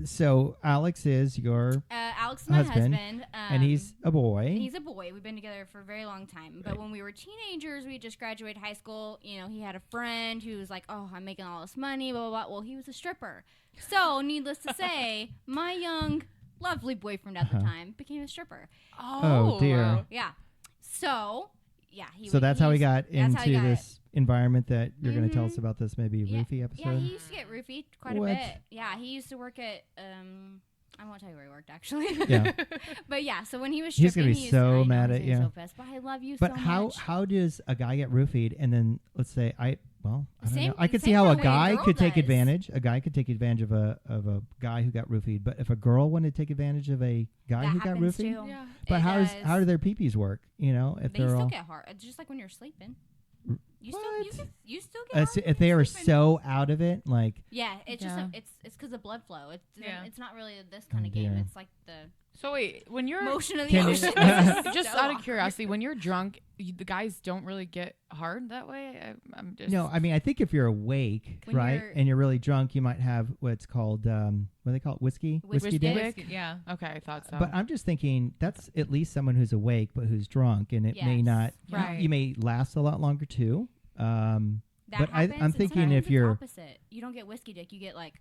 So Alex is your Alex is my husband, husband. and he's a boy. He's a boy. We've been together for a very long time. But when we were teenagers, we just graduated high school. You know, he had a friend who was like, "Oh, I'm making all this money, blah, blah, blah." Well, he was a stripper. So, needless to say, my young, lovely boyfriend at the time became a stripper. Oh, dear. Yeah. So, yeah. So that's how he got that's how he into got this environment that you're going to tell us about this maybe roofie episode? Yeah, he used to get roofied quite What? a bit. Yeah, he used to work at, I won't tell you where he worked, actually. Yeah. But yeah, so when he was He's stripping, gonna be so mad at you. So pissed, but I love you But so how much. how does a guy get roofied and then let's say I don't Same- know. I could see same how a way a guy girl could take does. advantage. A guy could take advantage of a guy who got roofied. But if a girl wanted to take advantage of a guy that who got happens roofied, too. Yeah. but It how do does. their peepees work? You know, if They they're still all get hard. It's just like when you're sleeping. You What? still get hard when if they you're are sleeping. so out of it, like Yeah, it's Yeah. just it's because of blood flow. It's not really this kind Oh, of game. dear. It's like the So wait, when you're motion of the Can you- ocean. just So out of awkward. curiosity, when you're drunk, the guys don't really get hard that way. I'm just no. I mean, I think if you're awake, When right, you're- and you're really drunk, you might have what's called what do they call it, whiskey Whiskey dick. dick? Yeah. Okay, I thought so. But I'm just thinking that's at least someone who's awake but who's drunk, and it may Yes. not. Right. You may last a lot longer too. That But happens, I'm and thinking sometimes if it's you're opposite. You don't get whiskey dick. You get like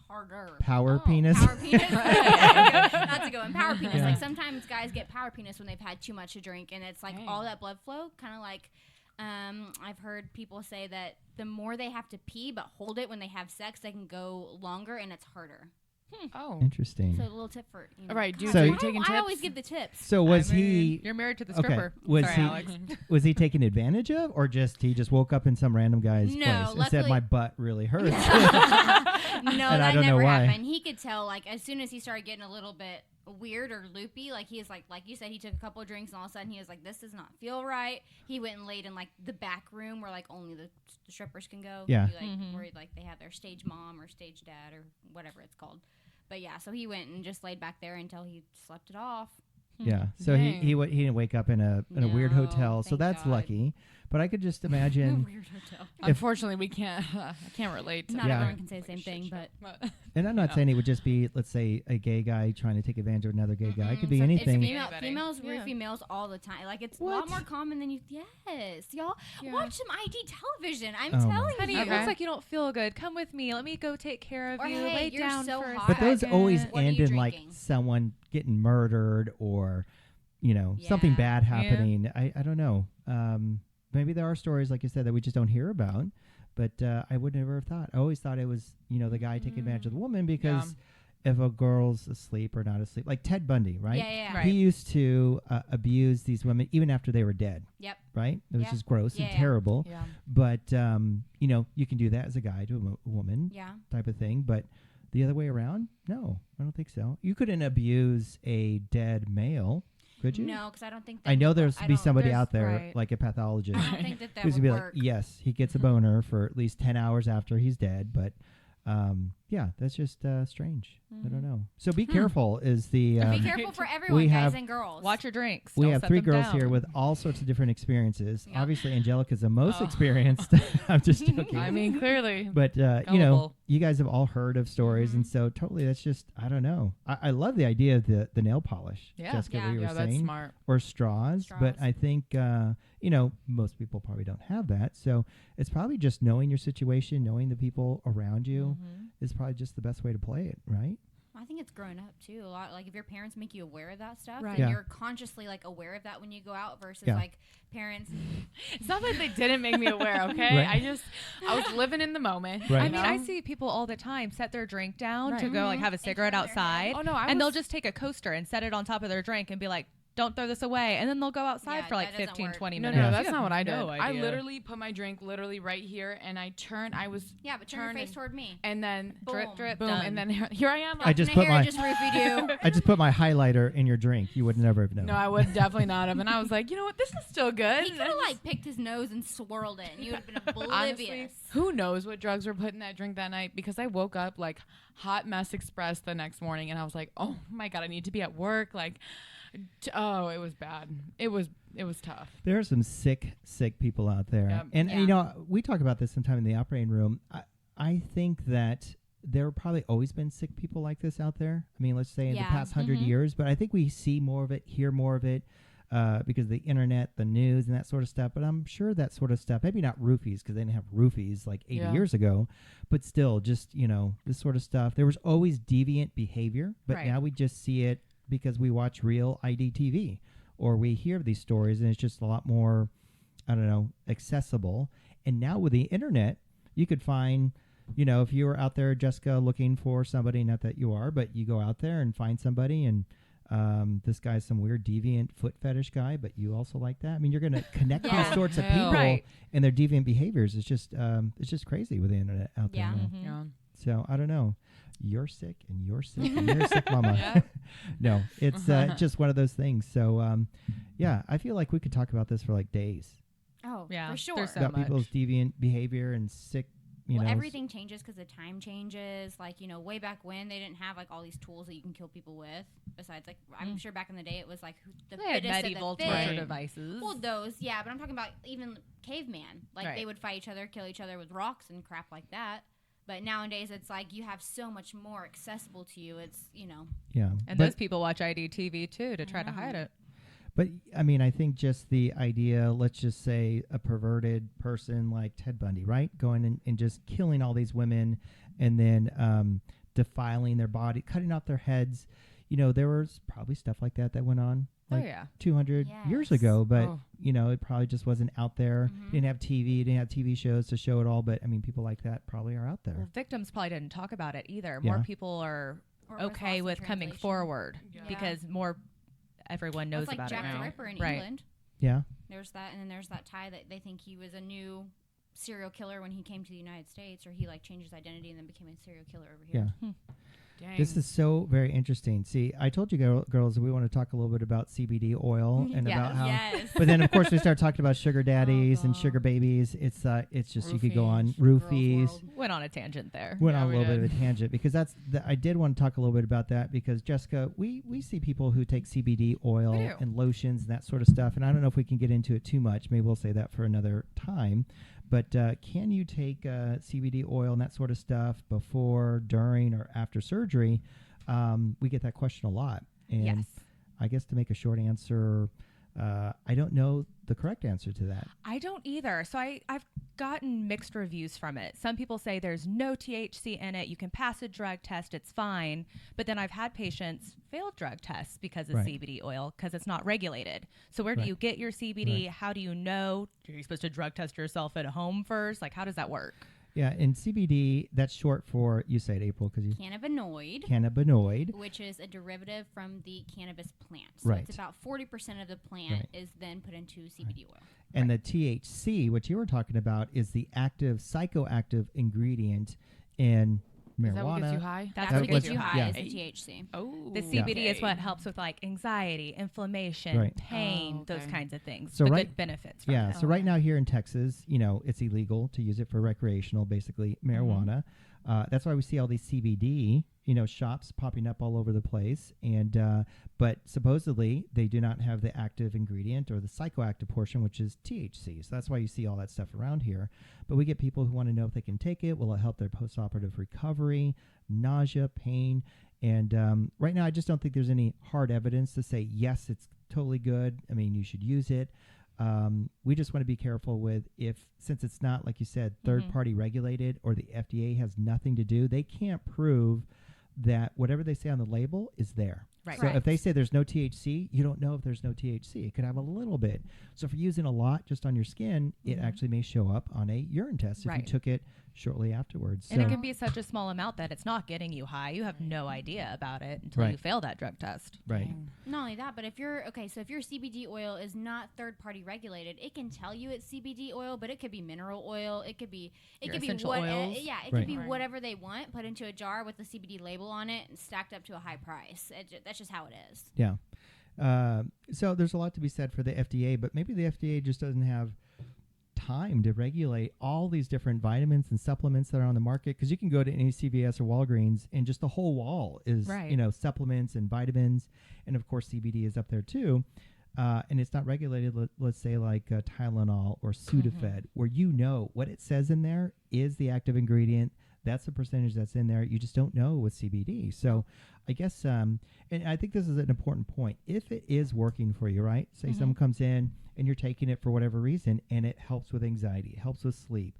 harder. power Oh, penis. Power penis. That's a good one. Power penis. Yeah. Like sometimes guys get power penis when they've had too much to drink, and it's like Dang. all that blood flow. Kind of like I've heard people say that the more they have to pee but hold it when they have sex, they can go longer and it's harder. oh, Interesting. So a little tip for you know. All right, God, So- are you you taking I tips? always give the tips. So was I mean, he You're married to the okay? stripper. Was Sorry, he Alex. was he taken advantage of, or he just woke up in some random guy's No, place and said luckily- my butt really hurts? No, And I that don't know never why. happened. He could tell, like, as soon as he started getting a little bit weird or loopy, like, he was like you said, he took a couple of drinks, and all of a sudden he was like, this does not feel right. He went and laid in, like, the back room where, like, only the strippers can go. Yeah. He, like, where, like, they have their stage mom or stage dad or whatever it's called. But, yeah, so he went and just laid back there until he slept it off. Yeah. So he Dang. he didn't wake up in a weird No, hotel. So thank that's God. lucky. But I could just imagine. Weird hotel. Unfortunately, we can't. I can't relate to Not Yeah. everyone can say the same thing, but And I'm not No. saying it would just be, let's say, a gay guy trying to take advantage of another gay guy. It could be So it's anything. Anybody. females Yeah. roofie males all the time. Like it's a What? lot more common than you. Yes, y'all Yeah. watch some ID television. I'm Oh my telling Honey, you. it Okay. looks like you don't feel good. Come with me. Let me go take care of Or, you. hey, Lay you're down so for a hot. But those second. always What are end you in like drinking? someone getting murdered or, something Yeah. bad Yeah. happening. I don't know. Maybe there are stories, like you said, that we just don't hear about. But I would never have thought. I always thought it was, the guy taking advantage of the woman because if a girl's asleep or not asleep, like Ted Bundy, right? Yeah. Right. He used to abuse these women even after they were dead, Yep. right? It was Yeah. just gross and Yeah. terrible. Yeah. But, you can do that as a guy to a woman Yeah. type of thing. But the other way around, no, I don't think so. You couldn't abuse a dead male, could you? No, because I don't think. I know there's I be don't- somebody there's- out there, right. like a pathologist, I don't think that who's would gonna be work. like, yes, he gets a boner for at least 10 hours after he's dead. But, that's just strange. I don't know. So be careful is the... Be careful for everyone, guys have- and girls. Watch your drinks. we Don't have set 3 them girls down. here with all sorts of different experiences. Yep. Obviously, Angelica's the most Oh. experienced. I'm just joking. I mean, clearly. But, Gullible. you guys have all heard of stories. And so totally, that's just, I don't know. I love the idea of the nail polish, Yeah. Jessica, Yeah. what you were Yeah, that's saying. smart. Or straws. But Straws. I think, most people probably don't have that. So it's probably just knowing your situation, knowing the people around you is probably just the best way to play it, right? I think it's growing up too. A lot, like if your parents make you aware of that stuff, Right. then Yeah. you're consciously like aware of that when you go out. Versus Yeah. like parents. It's not that they didn't make me aware, okay? Right. I was living in the moment. Right. I you mean, know? I see people all the time set their drink down to Right. go like have a And cigarette turn their head. outside. Oh, no, I and they'll was- just take a coaster and set it on top of their drink and be like, "Don't throw this away." And then they'll go outside Yeah, for like that doesn't 15, work. 20 No, minutes. no, You that's have not what I did. no I idea. literally put my drink literally right here, and I was Yeah, but turn your face turning, toward me. and then drip, Boom. drip, boom, done. and then here I am. I Like, just Nahara put my just roofied you. I just put my highlighter in your drink. You would never have known. no, I would definitely not have. And I was like, you know what? This is still good. He could have like picked his nose and swirled it, and you would have been oblivious. Honestly, who knows what drugs were put in that drink that night? Because I woke up like hot mess express the next morning, and I was like, oh my god, I need to be at work. Like, it was bad. It was tough. There are some sick people out there. Yep. And Yeah. we talk about this sometime in the operating room. I think that there have probably always been sick people like this out there. I mean, let's say in the Yeah. past 100 years, but I think we see more of it, hear more of it, because of the internet, the news, and that sort of stuff. But I'm sure that sort of stuff, maybe not roofies, because they didn't have roofies like 80 Yeah. years ago, but still, just, this sort of stuff. There was always deviant behavior, but Right. now we just see it because we watch real IDTV or we hear these stories, and it's just a lot more, I don't know, accessible. And now with the internet, you could find, if you were out there, Jessica, looking for somebody, not that you are, but you go out there and find somebody, and this guy's some weird deviant foot fetish guy, but you also like that. I mean, you're going to connect Yeah. these sorts of Hell. people Right. and their deviant behaviors. It's just crazy with the internet out there. Yeah. now. Mhm. Yeah. So I don't know. You're sick and you're sick and you're sick, mama. Yeah. No, it's just one of those things. So yeah, I feel like we could talk about this for like days Oh, Yeah, for sure. there's so about much. people's deviant behavior and sick. Well, everything changes because the time changes. Like, way back when they didn't have like all these tools that you can kill people with. Besides, like, I'm sure back in the day it was like the They had fittest of medieval the torture fit. Right. devices. Well, those, yeah, but I'm talking about even caveman. Like, Right. they would fight each other, kill each other with rocks and crap like that. But nowadays, it's like you have so much more accessible to you. It's, Yeah, and but, those people watch IDTV too to try to hide it. but I mean, I think just the idea. Let's just say a perverted person like Ted Bundy, right, going and just killing all these women, and then defiling their body, cutting off their heads. There was probably stuff like that went on. Like Oh yeah. 200 years Yes. ago, but Oh. it probably just wasn't out there. Mhm. Didn't have TV, didn't have TV shows to show it all. But I mean, people like that probably are out Well, there. victims probably didn't talk about it either. Yeah. More people are Or was okay lost with in coming translation. forward Yeah. because everyone knows It's like about Jack it the now. Ripper in Right. England. Yeah, There's that, and then there's that tie that they think he was a new serial killer when he came to the United States, or he like changed his identity and then became a serial killer over here. yeah. Dang. This is so very interesting. See, I told you girls we want to talk a little bit about CBD oil and Yes. about how. Yes. But then of course we start talking about sugar daddies and God. sugar babies. It's just you could go on Roofies. roofies. Girls' world. Went on a tangent there. Went Yeah, on a we little bit did. of a tangent because I did want to talk a little bit about that because Jessica, we see people who take CBD oil We do. and lotions and that sort of stuff, and I don't know if we can get into it too much. Maybe we'll say that for another time. But can you take CBD oil and that sort of stuff before, during, or after surgery? We get that question a lot, and Yes. I guess to make a short answer, I don't know the correct answer to that. I don't either. So I've gotten mixed reviews from it. Some people say there's no THC in it. You can pass a drug test. It's fine. But then I've had patients fail drug tests because of Right. CBD oil because it's not regulated. So where do Right. you get your CBD? Right. How do you know? Are you supposed to drug test yourself at home first? Like, how does that work? Yeah, and CBD, that's short for, you said, April, because you Cannabinoid, cannabinoid. which is a derivative from the cannabis plant. So Right. it's about 40% of the plant Right. is then put into CBD oil. And the THC, which you were talking about, is the active psychoactive ingredient in marijuana. Is that what gets you high? That's That's That what was- gets you high yeah. is the THC. Oh. The CBD is what helps with like anxiety, inflammation, Right. pain, Oh, those okay. kinds of things. So the right- good benefits from Yeah. it. So right now here in Texas, it's illegal to use it for recreational, basically marijuana. That's why we see all these CBD, shops popping up all over the place. And but supposedly they do not have the active ingredient or the psychoactive portion, which is THC. So that's why you see all that stuff around here. But we get people who want to know if they can take it. Will it help their postoperative recovery, nausea, pain? And right now, I just don't think there's any hard evidence to say, yes, it's totally good. I mean, you should use it. We just want to be careful with since it's not, like you said, third-party regulated or the FDA has nothing to do, they can't prove that whatever they say on the label is there. Right. So if they say there's no THC, you don't know if there's no THC. It could have a little bit. So if you're using a lot just on your skin, it actually may show up on a urine test if you Right. took it shortly afterwards. And So it can be such a small amount that it's not getting you high. You have no idea about it until Right. you fail that drug test. right. Not only that, but if your CBD oil is not third party regulated, it can tell you it's CBD oil, but it could be mineral oil. It could be Your could be essential what oils. yeah, it Right. could be Right. whatever they want, put into a jar with the CBD label on it and stacked up to a high price. That's just how it is. Yeah. So there's a lot to be said for the FDA, but maybe the FDA just doesn't have time to regulate all these different vitamins and supplements that are on the market, because you can go to any CVS or Walgreens and just the whole wall is Right. supplements and vitamins, and of course CBD is up there too. And it's not regulated, let's say like Tylenol or Sudafed, where what it says in there is the active ingredient. That's the percentage that's in there. You just don't know with CBD. So I guess, and I think this is an important point. If it is working for you, right? Say someone comes in and you're taking it for whatever reason, and it helps with anxiety, it helps with sleep,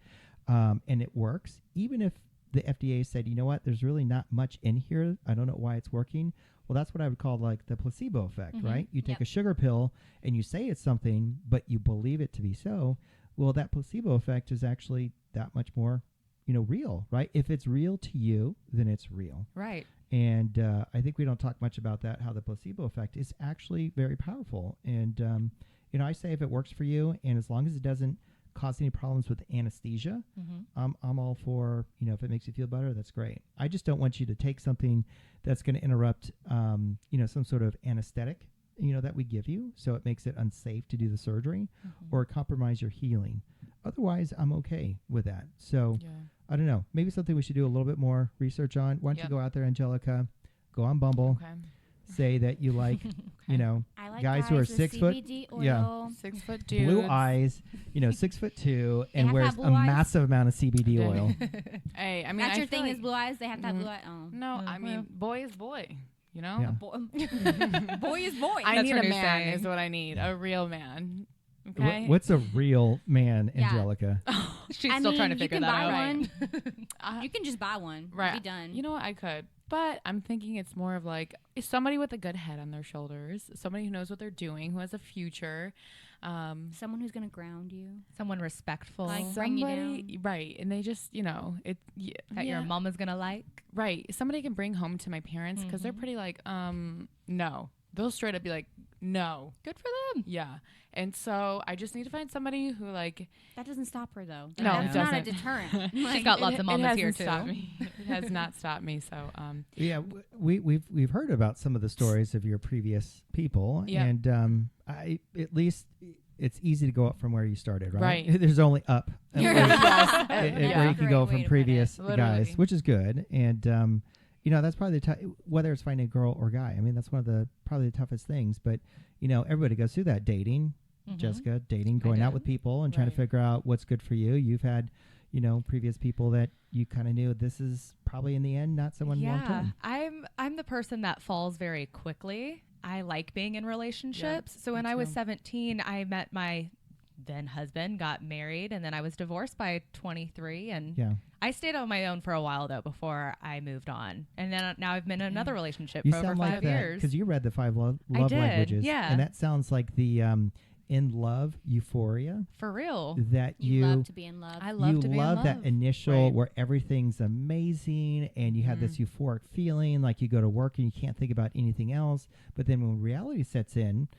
and it works, even if the FDA said, you know what, there's really not much in here, I don't know why it's working. Well, that's what I would call like the placebo effect, right? You take a sugar pill and you say it's something, but you believe it to be so. Well, that placebo effect is actually that much more, real, right? If it's real to you, then it's real. Right. And I think we don't talk much about that, how the placebo effect is actually very powerful. And, I say if it works for you, and as long as it doesn't cause any problems with anesthesia, I'm all for, if it makes you feel better, that's great. I just don't want you to take something that's going to interrupt, some sort of anesthetic, that we give you. So it makes it unsafe to do the surgery or compromise your healing. Otherwise, I'm okay with that. So I don't know. Maybe something we should do a little bit more research on. Why don't you go out there, Anjelica, go on Bumble, say that you like, I like guys who are with 6 foot, CBD oil. 6 foot dudes. blue eyes, 6'2", and have to wears have blue a eyes? massive amount of CBD oil. Hey, I mean, That's I your feel thing like, is blue eyes. They have to have blue eyes. Oh. No, I mean, boy is boy. Yeah. Boy is boy. I That's need her a new man. saying. Is what I need. A real man. Okay. What's a real man, Yeah. Anjelica? She's I still mean, trying to figure you can that buy out. one. You can just buy one. Right. Be done. You know what? I could. But I'm thinking it's more of like somebody with a good head on their shoulders, somebody who knows what they're doing, who has a future. Someone who's gonna ground you. Someone respectful Like, bring you Somebody, right? And they just, that your mom is gonna like. right. Somebody I can bring home to my parents because they're pretty like, no. They'll straight up be like, no. Good for them. Yeah. And so I just need to find somebody who like. That doesn't stop her though. No, That's it not a doesn't. deterrent. She's got lots of mamas here too. Stopped me. It has not stopped me. So Yeah, we've heard about some of the stories of your previous people, Yeah. and I at least it's easy to go up from where you started, right? Right. There's only up, Yes. where Yeah. you can go Great way from to put previous it. guys, Literally. which is good. And that's probably whether it's finding a girl or guy. I mean, that's one of the probably the toughest things. But everybody goes through that dating. Jessica, dating, going out with people and trying to Right. figure out what's good for you. You've had, previous people that you kind of knew this is probably in the end not someone long term. I'm the person that falls very quickly. I like being in relationships. So when I was 17, I met my then husband, got married, and then I was divorced by 23. And I stayed on my own for a while though before I moved on. And then now I've been in another relationship You for over sound 5 like that years. because you read the 5 love I did, languages, yeah. and that sounds like the in love euphoria For real. that You love to be in love. I love you to be in love love. that initial Right. where everything's amazing and you have this euphoric feeling like you go to work and you can't think about anything else. But then when reality sets in,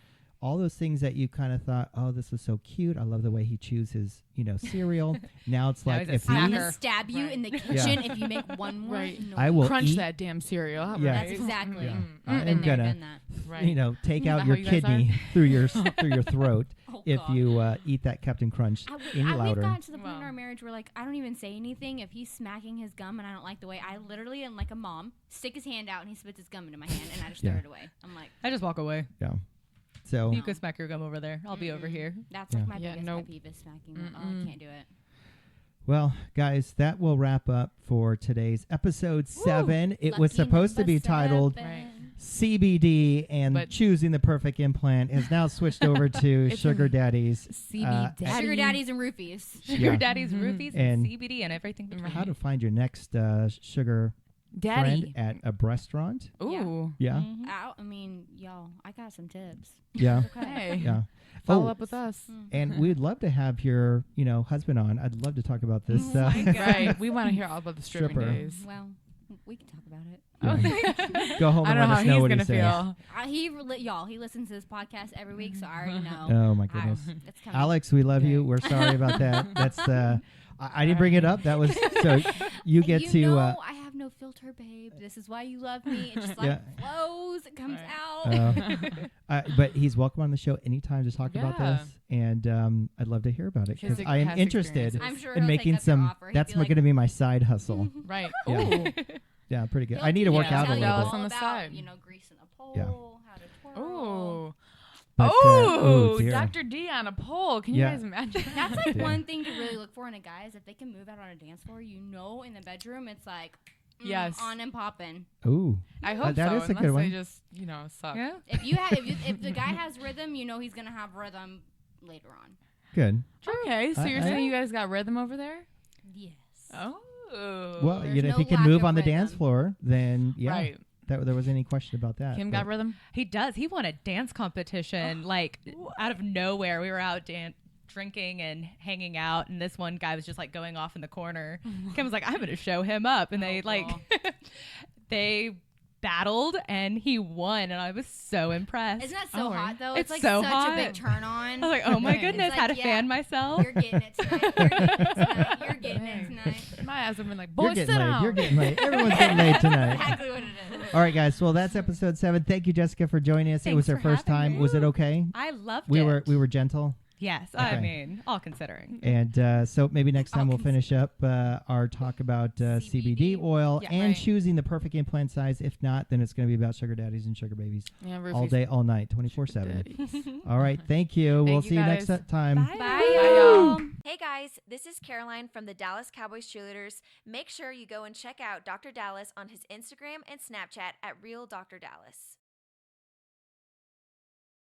all those things that you kind of thought, oh, this is so cute. I love the way he chews his, cereal. Now it's Now like he's a if I'm he, gonna stab you Right. in the kitchen if you make one more Right. noise. I will crunch eat, that damn cereal. Yeah. That's exactly. Yeah. I've I'm been there, gonna, done that. Right. take Is out that your how you guys kidney through your through your throat Oh, if God. you eat that Captain Crunch any We've louder. gotten to the point in Wow. our marriage where, like, I don't even say anything. If he's smacking his gum and I don't like the way, I literally am like a mom, stick his hand out and he spits his gum into my hand and I just Yeah. throw it away. I'm like, I just walk away. Yeah. So You can smack your gum over there. I'll be over here. that's Yeah. like my Yeah, biggest nope. pet peeve is smacking. Oh, I can't do it. well, guys, that will wrap up for today's episode 7. It was Lucky supposed to number be titled 7. Right. CBD and But- choosing the perfect implant has now switched over to It's Sugar an- Daddies. CB Daddy. Sugar daddies and roofies. Sugar Yeah. daddies, roofies, And- and CBD, and everything between. How to find your next sugar Daddy. friend at a restaurant. Ooh. Yeah. Mhm. I mean, y'all, I got some tips. Yeah. Hey. Yeah. Follow Oh, up with us. and we'd love to have your, husband on. I'd love to talk about this. Oh my God. Right. We want to hear all about the stripping Stripper. days. Well, we can talk about it. Yeah. Go home I and don't let know how us know he's what he gonna says. feel. He listens to this podcast every week, so I already know. Oh my goodness. It's coming. Alex, we love you. Okay. We're sorry about that. That's I didn't bring it up. That was so you get to know I have no filter, babe. This is why you love me. It just like flows. It comes out. but he's welcome on the show anytime to talk about Yeah. this, and I'd love to hear about it because His I am past interested experiences. I'm sure in he'll making take up your some. offer. He'd That's be like, going to be my side hustle. Right. Yeah. Ooh. Yeah, pretty good. he'll I need to work yeah, out a tell you little Dallas bit. on all the about, side. greasing a pole, Yeah. how to twirl. Ooh. But, Oh, dear. Dr. D on a pole. Can you Yeah. guys imagine? That's like Yeah. one thing to really look for in a guy is if they can move out on a dance floor. You know, in the bedroom, it's like Yes. on and popping. Ooh. I hope that so. is a Unless good one. they just, suck. Yeah. If the guy has rhythm, you know he's gonna have rhythm later on. Good. Okay, so you're I- saying you guys got rhythm over there? Yes. Oh. Well, There's if no he can lack move of on the dance rhythm. floor, then yeah, Right. there was any question about that. Kim but- got rhythm? He does. He won a dance competition like out of nowhere. We were out drinking and hanging out, and this one guy was just like going off in the corner. Kim was like, "I'm going to show him up," and they they battled, and he won, and I was so impressed. Isn't that so Oh, hot though? It's like so such hot. a big turn on. I was like, "Oh my It's goodness, like, how to yeah, fan myself." You're getting it tonight. You're getting it tonight. You're getting it tonight. My ass would have been like, You're boy, sit getting laid. down. You're getting laid. Everyone's getting laid tonight. Exactly what it is. All right, guys. Well, that's episode 7. Thank you, Jessica, for joining us. It Thanks was our for first having time. me. Was it okay? I loved We it. were gentle. Yes, Okay. I mean, all considering. And so maybe next time All we'll finish up our talk about CBD oil Yeah, and right. choosing the perfect implant size. If not, then it's going to be about sugar daddies and sugar babies Yeah, all roofies. day, all night, 24/7. All right. Thank you. We'll you, see you next guys. time. Bye. Bye, y'all. Hey guys, this is Caroline from the Dallas Cowboys Cheerleaders. Make sure you go and check out Dr. Dallas on his Instagram and Snapchat at Real Dr. Dallas.